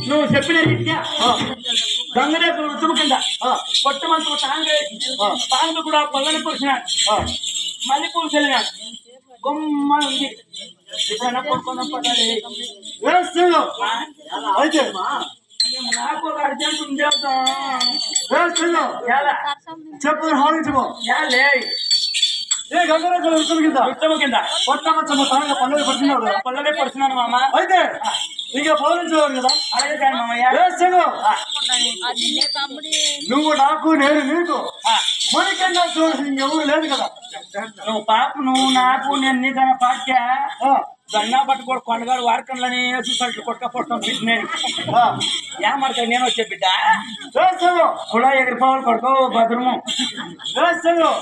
నువ్వు చెప్పిన రీత్యా గంగరేకులు రుచుము కింద కొట్టమంత తాంగు కూడా పొల్లని పురుషున్నాడు మల్లెపూలు చల్లినాడు గొమ్మ ఉంది అయితే నాకు ఒక అర్జెంట్ ఉంది చెప్పు హాలించుకో ఏ గంగరేకులు రుచుము కింద కొట్టమచ్చమ్మ తాంగ పల్లవి పడుతున్నావు కదా పొల్లలే పడుతున్నాను మామ అయితే ఇక పౌలించేవాడు కదా అలాగే కానీ మామయ్య నువ్వు నాకు నేను నీకు మనకన్నా చూడాల్సి ఎవరు లేదు కదా నువ్వు పాప నువ్వు నాకు నేను నీకన్నా పాట్యా గన్నా పట్టుకోడు కొండగాడు వారకంలోనే చూసాడు కొట్టకపోవడం బిడ్డ నేను ఏమడతా నేను వచ్చే బిడ్డ కూడా ఎగిరిపోవాలి కొడుకో భద్రము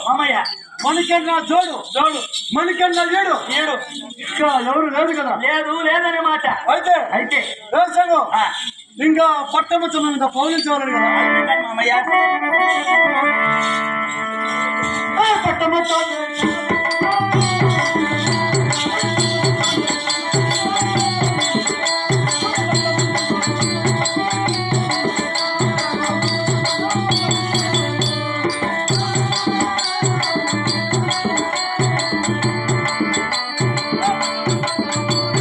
మామయ్య మనకన్నా చూడు చూడు మనకన్నా ఏడు ఏడు ఇంకా ఎవరు లేదు కదా లేదనే మాట అయితే అయితే ఇంకా పట్టమచ్చమ్మ ఇంకా పౌలించేవాడు కదా మామయ్య పట్టమచ్చ